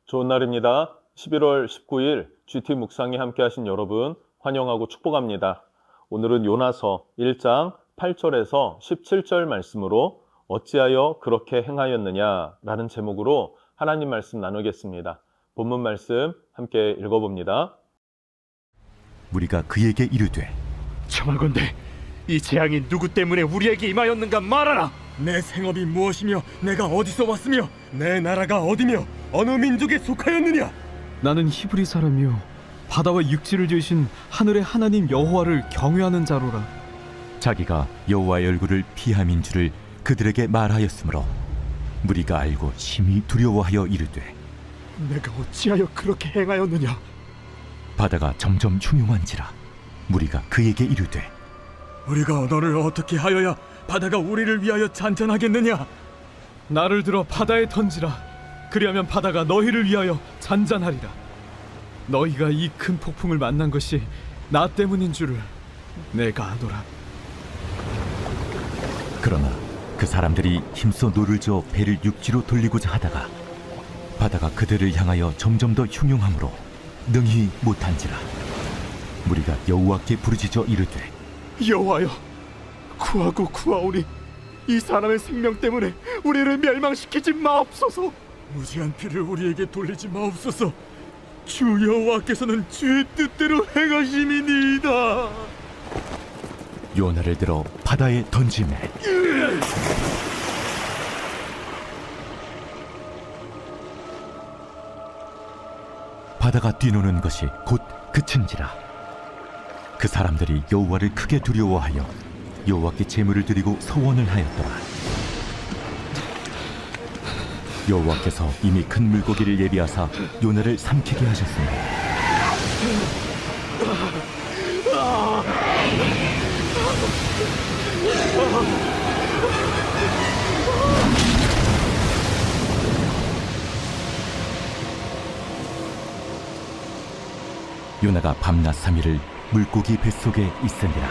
좋은 날입니다. 11월 19일 GT 묵상에 함께 하신 여러분 환영하고 축복합니다. 오늘은 요나서 1장 8절에서 17절 말씀으로 어찌하여 그렇게 행하였느냐 라는 제목으로 하나님 말씀 나누겠습니다. 본문 말씀 함께 읽어봅니다. 무리가 그에게 이르되 청하건대 이 재앙이 누구 때문에 우리에게 임하였는가 말하라. 내 생업이 무엇이며 내가 어디서 왔으며 내 나라가 어디며 어느 민족에 속하였느냐? 나는 히브리 사람이요 바다와 육지를 지으신 하늘의 하나님 여호와를 경외하는 자로라. 자기가 여호와의 얼굴을 피함인 줄을 그들에게 말하였으므로 무리가 알고 심히 두려워하여 이르되 내가 어찌하여 그렇게 행하였느냐. 바다가 점점 흉흉한지라. 무리가 그에게 이르되 우리가 너를 어떻게 하여야 바다가 우리를 위하여 잔잔하겠느냐? 나를 들어 바다에 던지라. 그리하면 바다가 너희를 위하여 잔잔하리라. 너희가 이 큰 폭풍을 만난 것이 나 때문인 줄을 내가 아노라. 그러나 그 사람들이 힘써 노를 저어 배를 육지로 돌리고자 하다가 바다가 그들을 향하여 점점 더 흉흉함으로 능히 못한지라. 무리가 여호와께 부르짖어 이르되 여호와여, 구하고 구하오니 이 사람의 생명 때문에 우리를 멸망시키지 마옵소서. 무지한 피를 우리에게 돌리지 마옵소서. 주 여호와께서는 주의 뜻대로 행하심이니이다. 요나를 들어 바다에 던지매 바다가 뛰노는 것이 곧 그친지라. 그 사람들이 여호와를 크게 두려워하여 여호와께 제물을 드리고 서원을 하였더라. 여호와께서 이미 큰 물고기를 예비하사 요나를 삼키게 하셨습니다. 요나가 밤낮 3일을 물고기 뱃속에 있으니라.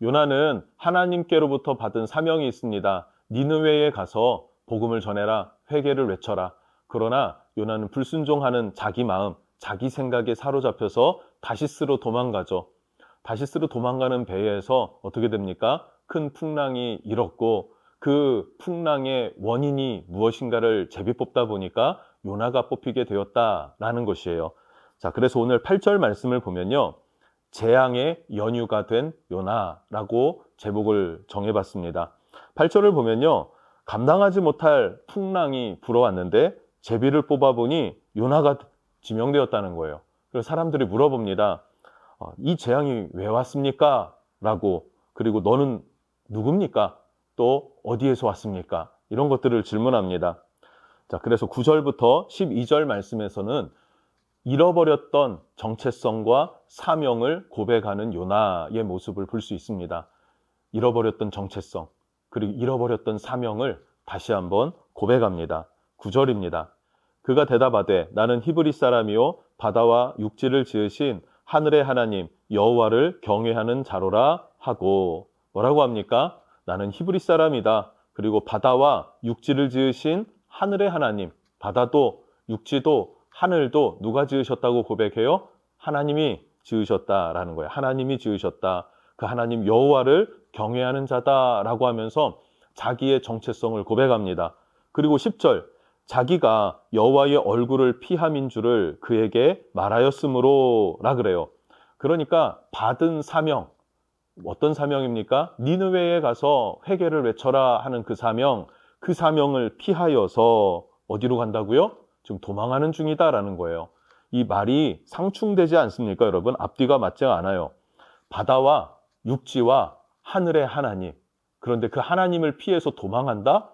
요나는 하나님께로부터 받은 사명이 있습니다. 니느웨에 가서 복음을 전해라, 회개를 외쳐라. 그러나 요나는 불순종하는 자기 마음, 자기 생각에 사로잡혀서 다시스로 도망가죠. 다시스로 도망가는 배에서 어떻게 됩니까? 큰 풍랑이 일었고 그 풍랑의 원인이 무엇인가를 제비뽑다 보니까 요나가 뽑히게 되었다라는 것이에요. 자, 그래서 오늘 8절 말씀을 보면요, 재앙의 연유가 된 요나라고 제목을 정해봤습니다. 8절을 보면요, 감당하지 못할 풍랑이 불어왔는데 제비를 뽑아보니 요나가 지명되었다는 거예요. 그래서 사람들이 물어봅니다. 이 재앙이 왜 왔습니까? 라고. 그리고 너는 누굽니까? 또 어디에서 왔습니까? 이런 것들을 질문합니다. 자, 그래서 9절부터 12절 말씀에서는 잃어버렸던 정체성과 사명을 고백하는 요나의 모습을 볼 수 있습니다. 잃어버렸던 정체성, 그리고 잃어버렸던 사명을 다시 한번 고백합니다. 9절입니다. 그가 대답하되 나는 히브리 사람이요 바다와 육지를 지으신 하늘의 하나님 여호와를 경외하는 자로라 하고, 뭐라고 합니까? 나는 히브리 사람이다. 그리고 바다와 육지를 지으신 하늘의 하나님, 바다도 육지도 하늘도 누가 지으셨다고 고백해요? 하나님이 지으셨다라는 거예요. 하나님이 지으셨다. 그 하나님 여호와를 경외하는 자다라고 하면서 자기의 정체성을 고백합니다. 그리고 10절, 자기가 여호와의 얼굴을 피함인 줄을 그에게 말하였으므로라 그래요. 그러니까 받은 사명, 어떤 사명입니까? 니느웨에 가서 회개를 외쳐라 하는 그 사명, 그 사명을 피하여서 어디로 간다고요? 지금 도망하는 중이다라는 거예요. 이 말이 상충되지 않습니까, 여러분? 앞뒤가 맞지 않아요. 바다와 육지와 하늘의 하나님, 그런데 그 하나님을 피해서 도망한다?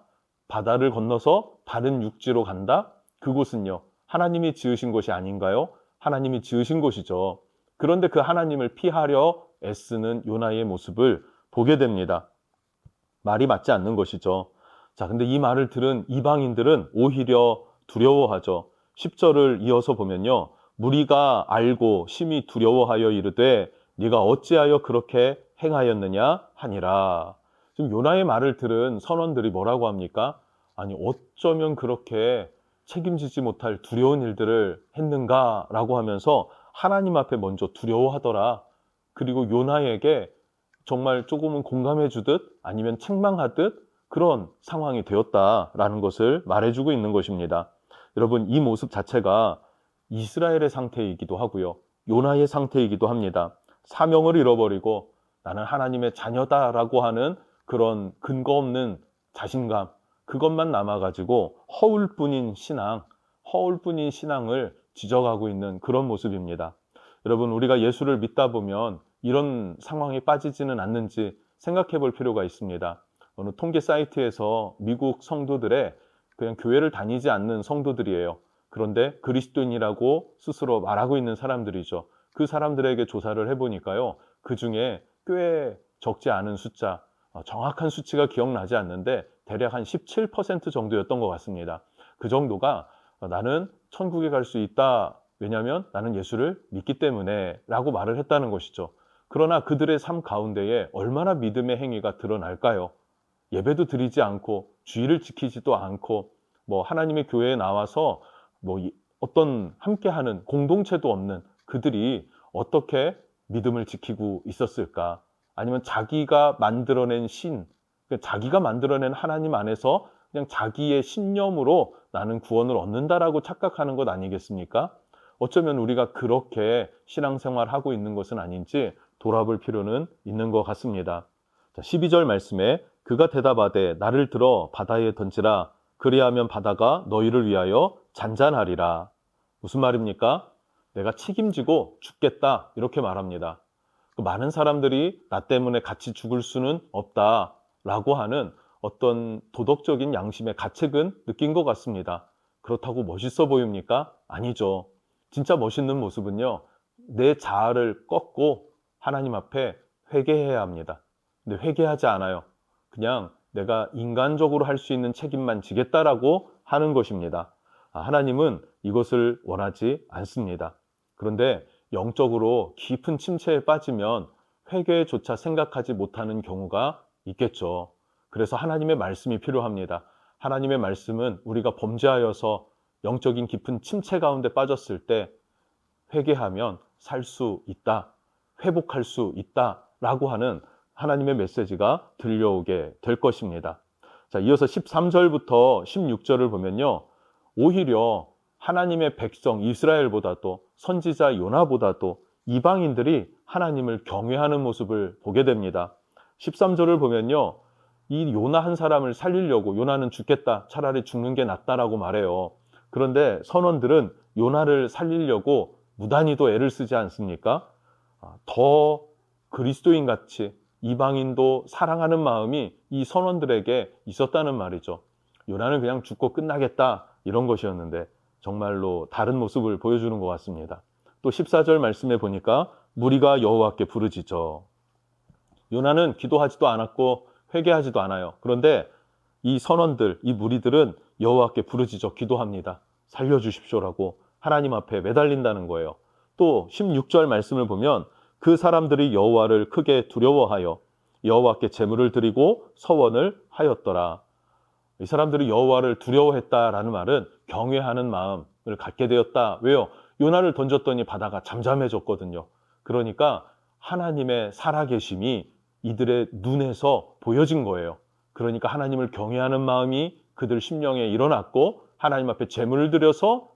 바다를 건너서 다른 육지로 간다? 그곳은요, 하나님이 지으신 곳이 아닌가요? 하나님이 지으신 곳이죠. 그런데 그 하나님을 피하려 애쓰는 요나의 모습을 보게 됩니다. 말이 맞지 않는 것이죠. 자, 근데 이 말을 들은 이방인들은 오히려 두려워하죠. 10절을 이어서 보면요, 무리가 알고 심히 두려워하여 이르되 네가 어찌하여 그렇게 행하였느냐 하니라. 지금 요나의 말을 들은 선원들이 뭐라고 합니까? 아니, 어쩌면 그렇게 책임지지 못할 두려운 일들을 했는가라고 하면서 하나님 앞에 먼저 두려워하더라. 그리고 요나에게 정말 조금은 공감해 주듯 아니면 책망하듯 그런 상황이 되었다라는 것을 말해주고 있는 것입니다. 여러분, 이 모습 자체가 이스라엘의 상태이기도 하고요. 요나의 상태이기도 합니다. 사명을 잃어버리고 나는 하나님의 자녀다라고 하는 그런 근거 없는 자신감, 그것만 남아가지고 허울뿐인 신앙을 지져가고 있는 그런 모습입니다. 여러분, 우리가 예수를 믿다 보면 이런 상황에 빠지지는 않는지 생각해 볼 필요가 있습니다. 어느 통계 사이트에서 미국 성도들의 그냥 교회를 다니지 않는 성도들이에요. 그런데 그리스도인이라고 스스로 말하고 있는 사람들이죠. 그 사람들에게 조사를 해보니까요, 그 중에 꽤 적지 않은 숫자, 정확한 수치가 기억나지 않는데 대략 한 17% 정도였던 것 같습니다. 그 정도가 나는 천국에 갈 수 있다, 왜냐하면 나는 예수를 믿기 때문에 라고 말을 했다는 것이죠. 그러나 그들의 삶 가운데에 얼마나 믿음의 행위가 드러날까요? 예배도 드리지 않고 주의를 지키지도 않고 하나님의 교회에 나와서 어떤 함께하는 공동체도 없는 그들이 어떻게 믿음을 지키고 있었을까? 아니면 자기가 만들어낸 자기가 만들어낸 하나님 안에서 그냥 자기의 신념으로 나는 구원을 얻는다라고 착각하는 것 아니겠습니까? 어쩌면 우리가 그렇게 신앙생활하고 있는 것은 아닌지 돌아볼 필요는 있는 것 같습니다. 12절 말씀에 그가 대답하되 나를 들어 바다에 던지라. 그리하면 바다가 너희를 위하여 잔잔하리라. 무슨 말입니까? 내가 책임지고 죽겠다, 이렇게 말합니다. 많은 사람들이 나 때문에 같이 죽을 수는 없다라고 하는 어떤 도덕적인 양심의 가책은 느낀 것 같습니다. 그렇다고 멋있어 보입니까? 아니죠. 진짜 멋있는 모습은요, 내 자아를 꺾고 하나님 앞에 회개해야 합니다. 근데 회개하지 않아요. 그냥 내가 인간적으로 할 수 있는 책임만 지겠다라고 하는 것입니다. 하나님은 이것을 원하지 않습니다. 그런데 영적으로 깊은 침체에 빠지면 회개조차 생각하지 못하는 경우가 있겠죠. 그래서 하나님의 말씀이 필요합니다. 하나님의 말씀은 우리가 범죄하여서 영적인 깊은 침체 가운데 빠졌을 때 회개하면 살 수 있다, 회복할 수 있다라고 하는 하나님의 메시지가 들려오게 될 것입니다. 자, 이어서 13절부터 16절을 보면요, 오히려 하나님의 백성 이스라엘보다도 선지자 요나보다도 이방인들이 하나님을 경외하는 모습을 보게 됩니다. 13절을 보면요, 이 요나 한 사람을 살리려고 요나는 죽겠다, 차라리 죽는 게 낫다라고 말해요. 그런데 선원들은 요나를 살리려고 무단히도 애를 쓰지 않습니까? 더 그리스도인같이 이방인도 사랑하는 마음이 이 선원들에게 있었다는 말이죠. 요나는 그냥 죽고 끝나겠다, 이런 것이었는데 정말로 다른 모습을 보여주는 것 같습니다. 또 14절 말씀에 보니까 무리가 여호와께 부르짖어. 요나는 기도하지도 않았고 회개하지도 않아요. 그런데 이 선원들, 이 무리들은 여호와께 부르짖어 기도합니다. 살려주십시오라고 하나님 앞에 매달린다는 거예요. 또 16절 말씀을 보면 그 사람들이 여호와를 크게 두려워하여 여호와께 제물을 드리고 서원을 하였더라. 이 사람들이 여호와를 두려워했다라는 말은 경외하는 마음을 갖게 되었다. 왜요? 요나를 던졌더니 바다가 잠잠해졌거든요. 그러니까 하나님의 살아계심이 이들의 눈에서 보여진 거예요. 그러니까 하나님을 경외하는 마음이 그들 심령에 일어났고 하나님 앞에 제물을 드려서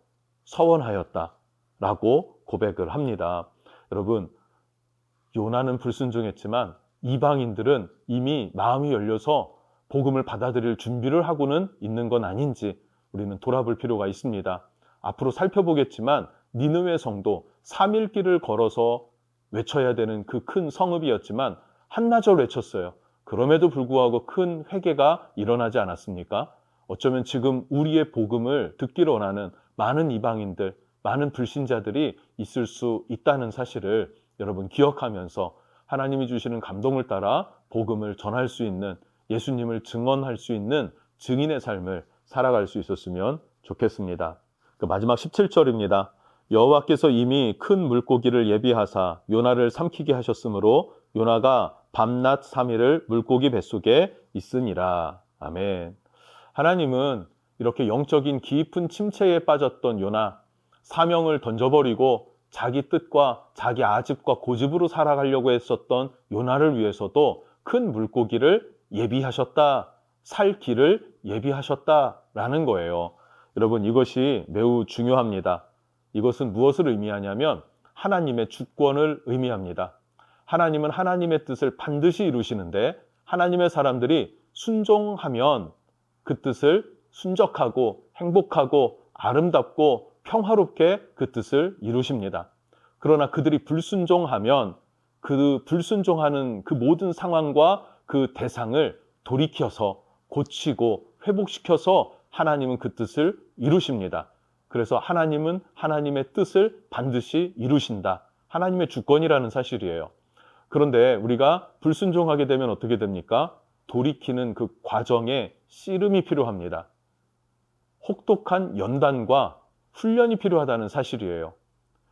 서원하였다라고 고백을 합니다. 여러분, 요나는 불순종했지만 이방인들은 이미 마음이 열려서 복음을 받아들일 준비를 하고는 있는 건 아닌지 우리는 돌아볼 필요가 있습니다. 앞으로 살펴보겠지만 니느웨 성도 3일길을 걸어서 외쳐야 되는 그 큰 성읍이었지만 한나절 외쳤어요. 그럼에도 불구하고 큰 회개가 일어나지 않았습니까? 어쩌면 지금 우리의 복음을 듣기를 원하는 많은 이방인들, 많은 불신자들이 있을 수 있다는 사실을 여러분 기억하면서 하나님이 주시는 감동을 따라 복음을 전할 수 있는, 예수님을 증언할 수 있는 증인의 삶을 살아갈 수 있었으면 좋겠습니다. 마지막 17절입니다. 여호와께서 이미 큰 물고기를 예비하사 요나를 삼키게 하셨으므로 요나가 밤낮 3일을 물고기 뱃속에 있으니라. 아멘. 하나님은 이렇게 영적인 깊은 침체에 빠졌던 요나, 사명을 던져버리고 자기 뜻과 자기 아집과 고집으로 살아가려고 했었던 요나를 위해서도 큰 물고기를 예비하셨다, 살 길을 예비하셨다라는 거예요. 여러분, 이것이 매우 중요합니다. 이것은 무엇을 의미하냐면 하나님의 주권을 의미합니다. 하나님은 하나님의 뜻을 반드시 이루시는데 하나님의 사람들이 순종하면 그 뜻을 순적하고 행복하고 아름답고 평화롭게 그 뜻을 이루십니다. 그러나 그들이 불순종하면 그 불순종하는 그 모든 상황과 그 대상을 돌이켜서 고치고 회복시켜서 하나님은 그 뜻을 이루십니다. 그래서 하나님은 하나님의 뜻을 반드시 이루신다. 하나님의 주권이라는 사실이에요. 그런데 우리가 불순종하게 되면 어떻게 됩니까? 돌이키는 그 과정에 씨름이 필요합니다. 혹독한 연단과 훈련이 필요하다는 사실이에요.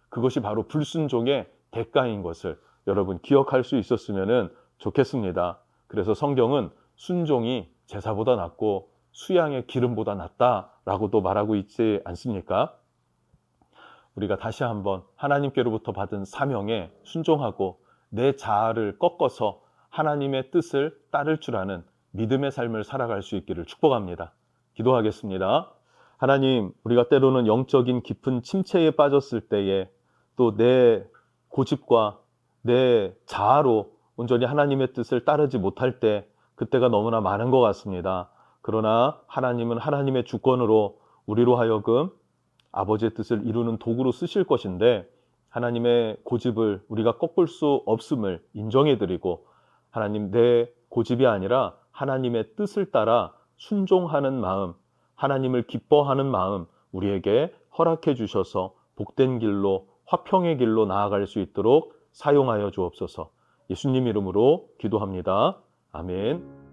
그것이 바로 불순종의 대가인 것을 여러분 기억할 수 있었으면 좋겠습니다. 그래서 성경은 순종이 제사보다 낫고 수양의 기름보다 낫다라고도 말하고 있지 않습니까? 우리가 다시 한번 하나님께로부터 받은 사명에 순종하고 내 자아를 꺾어서 하나님의 뜻을 따를 줄 아는 믿음의 삶을 살아갈 수 있기를 축복합니다. 기도하겠습니다. 하나님, 우리가 때로는 영적인 깊은 침체에 빠졌을 때에 또 내 고집과 내 자아로 온전히 하나님의 뜻을 따르지 못할 때 그때가 너무나 많은 것 같습니다. 그러나 하나님은 하나님의 주권으로 우리로 하여금 아버지의 뜻을 이루는 도구로 쓰실 것인데 하나님의 고집을 우리가 꺾을 수 없음을 인정해드리고 하나님, 내 고집이 아니라 하나님의 뜻을 따라 순종하는 마음, 하나님을 기뻐하는 마음 우리에게 허락해 주셔서 복된 길로 화평의 길로 나아갈 수 있도록 사용하여 주옵소서. 예수님 이름으로 기도합니다. 아멘.